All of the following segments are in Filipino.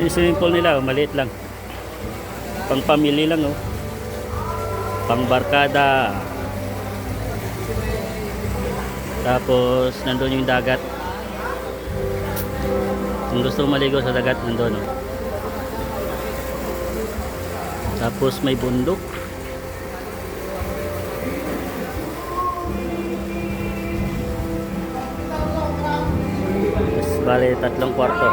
Yung swimming pool nila, maliit lang. Pang pamilya lang, oh. Pang barkada. Tapos, nandun yung dagat. Kung gusto maligo sa dagat, nandun, oh. Tapos, may bundok. Bale, 3 kwarto.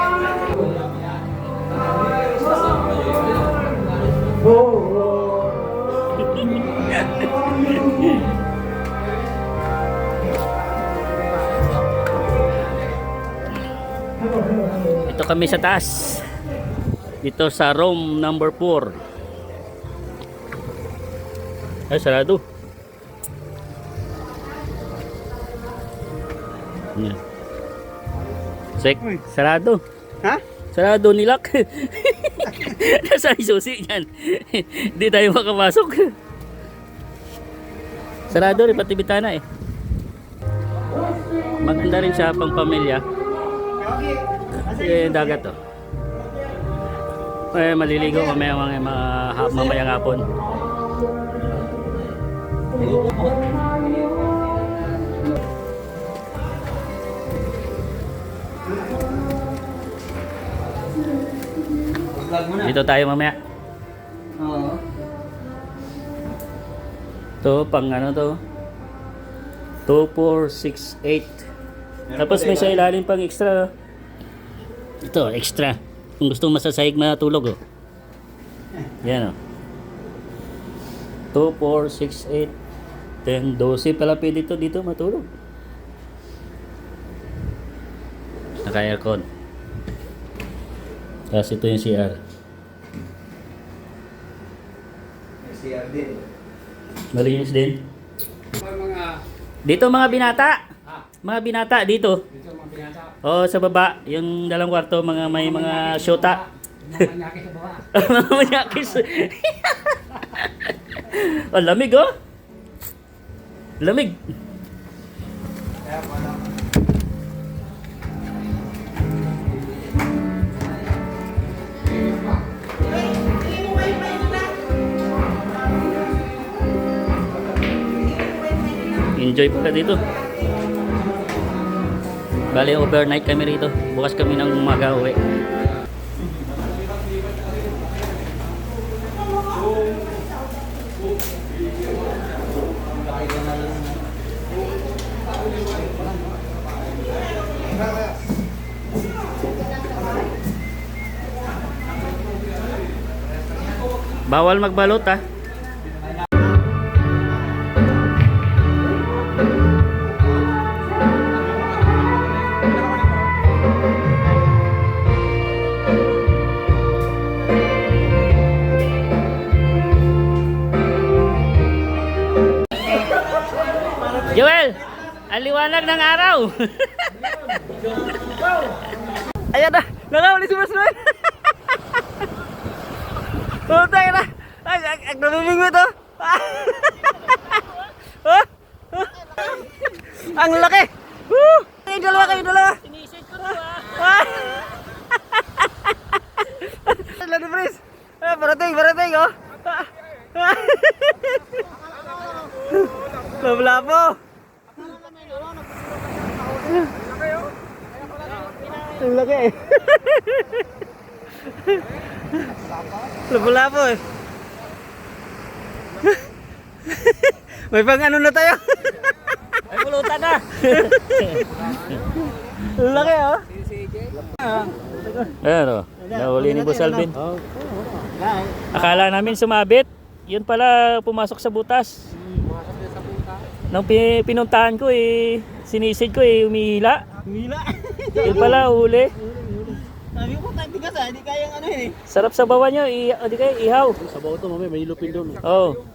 Ito kami sa taas. Dito sa room number 4. Ay, sarado. Yan. Sek, sarado. Ha? Sarado nilak. Nasa susi yan. Hindi tayo makapasok. Sarado rin pati bitana eh. Maganda rin siya pang pamilya. Kasi dagat to. Eh, maliligo mamayang hapon. Dito tayo mamaya. Oo. To pang ano to? 2, 4, 6, 8. Tapos may sa ilalim pang extra. Ito, extra. Kung gusto masasahig matulog, oh. Yan, oh. 2, 4, 6, 8, 10, 12 pala pwede dito matulog. Naka-aircon. Tapos ito yung CR. CR din. Malinis din. Dito mga binata. Mga binata dito. Dito mga binata. Oh, sa baba, yung 2 kwarto may mga syota. Mga manyaki sa baba. Mga manyakis. Oh, lamig oh. Lamig. Enjoy pala dito. Bali overnight kami rito. Bukas kami ng umaga uwi. Bawal magbalot ah. Joel, ang liwanag ng araw. Ayan na, nakawali si Mas Noel. Oh, tayo na. Ay, ang namimig mo ito. Ang laki. Kayo dalawa. Sinisig ko na ba? Lalo, Pris. Parating, oh. Labo-labo. Ang laki eh. Labo-labo eh. May pang ano na tayo. Ay, pulutan na. Ang laki oh. Ayan oh. Nahuli ni Boss Alvin. Akala namin sumabit. Yun pala pumasok sa butas. Nung pinuntahan ko eh, sinisid ko eh, umihila. Yun pala, huli. Sabi ko, tigas ah, hindi kayang ano eh. Sarap sa bawa nyo, di kayo ihaw. Sa bawo to, mamay, may ilupin doon. Oo.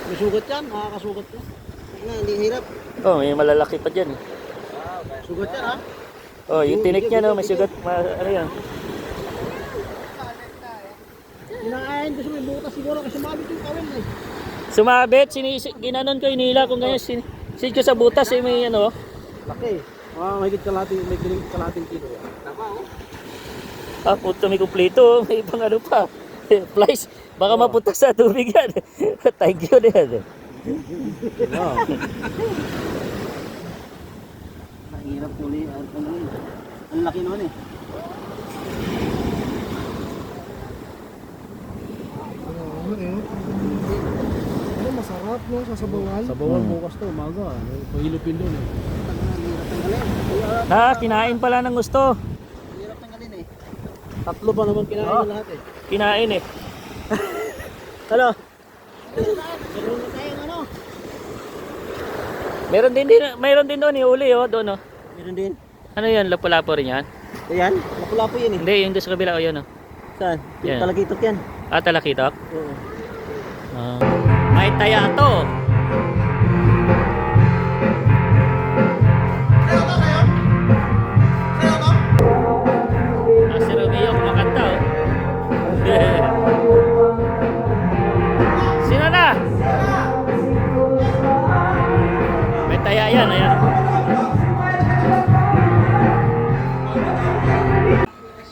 May sugat yan, makakasugat yan. Hindi hirap. Oh, may malalaki pa dyan. Sugat yan ha. Oh, yung tinik niya no, may sugat, ano yan. Hinakain ko sa may butas siguro kasi mabit yung kawin eh. Sumabit, ginanon ko, inila kung ganyan, sisid ko sa butas eh, may ano, Laki. Mahigit kalating kilo yan. Tama oh. Ah, puto may kumpleto. May ibang ano pa. Flies. Baka mapunta sa tubig yan. Thank you din. Wow. Mahirap uli. Ang laki naman eh. Ano, masarap no, sasabawan. Sabawan bukas to, umaga. Pahilupin doon eh. Kinain pala ng gusto. Hirap tanggalin eh. Tatlo pa naman kinain na lahat eh. Kinain eh. Ano? Meron na tayong ano? Mayroon din doon uli oh, doon oh. Meron din. Ano 'yan? Lapu-lapu rin 'yan? Ayan, lapu-lapo yan eh. Hindi, yung doon sa kabila oh, 'yun oh. Saan? Yan. Yung talagitok yan. Ah, talakitok? Oo. May taya to. Ah, si Romeo kumakanta oh. Sino na? May taya yan, ayan.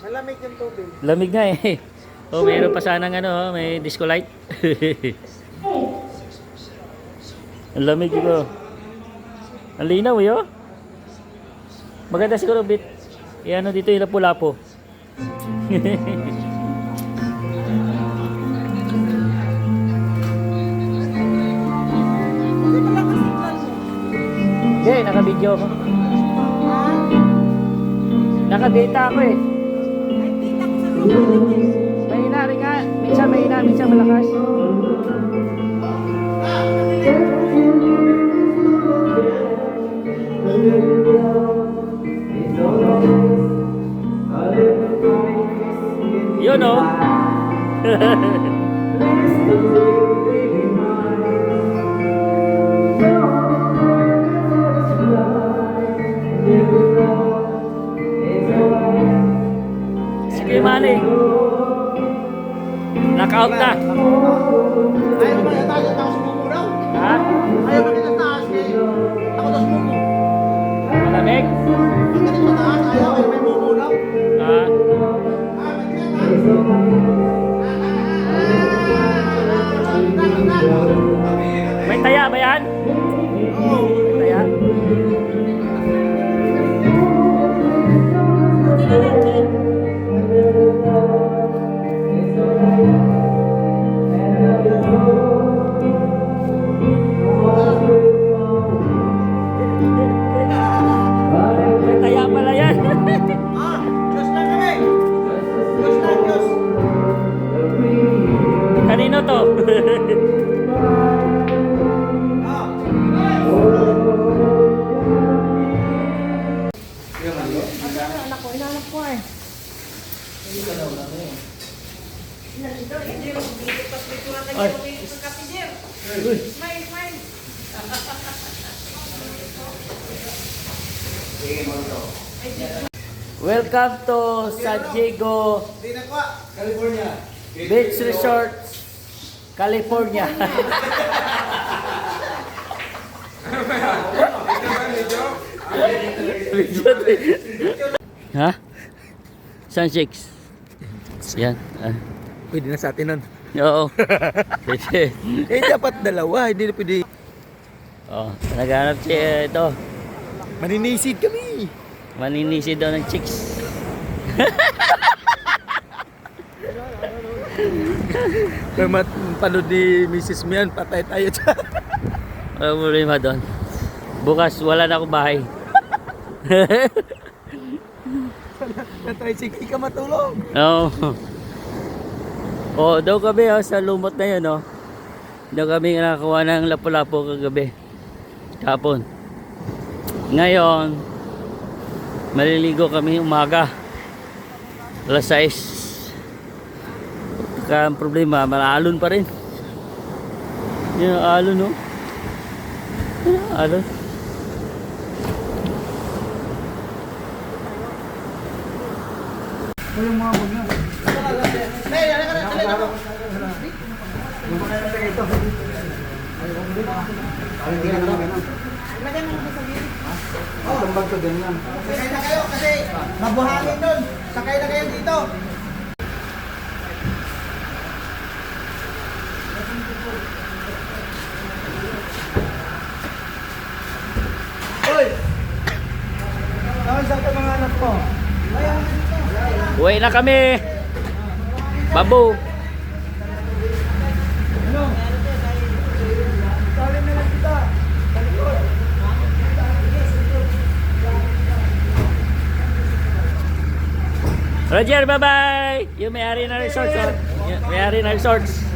Malamig yung tubig. Lamig nga eh. Oh, mayroon pa sanang ano, oh, may disco light. Ang lamig ko. Ang linaw eh, oh. Maganda siguro bit. Ano dito yung lapu-lapo. Hindi, naka-video ako. Naka-data ako eh. Mahina rin nga. Minsan mahina, minsan malakas. Yun o. Sige, Manny. Knockout na. Ayaw ba yung tayo sa buko daw? Ha? Ayaw ba nila taas eh? Ako sa buko. Malamig? Ang galing sa taas, ayaw ay may buko daw. Ha? May taya ba yan? May taya? May taya pala yan. Diyos lang kami. Diyos lang, Diyos. Kanino to? Welcome to San Diego Beach Resort, California. Ha? San Six. Yan. Pwede na sa atin nun. Oo. Pwede. Eh, dapat dalawa. Hindi na pwede. Oh, naghanap siya ito. Maninisid kami. Maninisid daw ng chicks. Kaya panood ni Mrs. Mian, patay tayo dyan. Walang problema doon. Bukas wala na akong bahay. Na-tricycle ka matulog. Oo. Oh, daw kami sa lumot na yun, oh. Daw kami nakakuha ng lapu-lapu kagabi. Kapon. Ngayon, maliligo kami umaga. Alas 6. Pagka ang problema, malaalon pa rin. Yan ang alon, no? Yan ang alon. Tambag to din lang. Sakay na kayo kasi mabuhangin doon. Sakay na kayo dito. Hoy! Saan ka mga anak ko? Uwi na kami. Babu. Salim na lang kita. Roger, bye-bye! Yung may-ari na resorts, oh. Yung may-ari na resorts.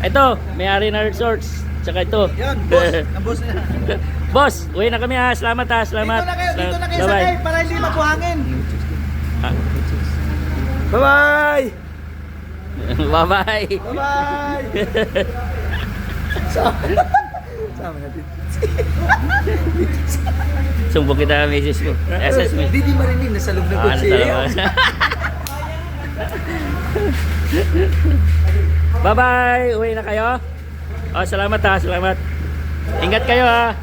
Ito, may-ari na resorts. Tsaka ito. Yan, boss. Ang boss na. Boss, uwi na kami ha. Salamat ha. Salamat. Dito na kayo Bye-bye. sakay para hindi mabuhangin. Bye-bye! Bye-bye. Bye-bye! Sama natin. Sumbong kita misis mo. SS mo. Di marinig, nasa loob na Ah, kotse. Bye-bye. Uwi na kayo. Oh, salamat ha. Salamat. Ingat kayo ha.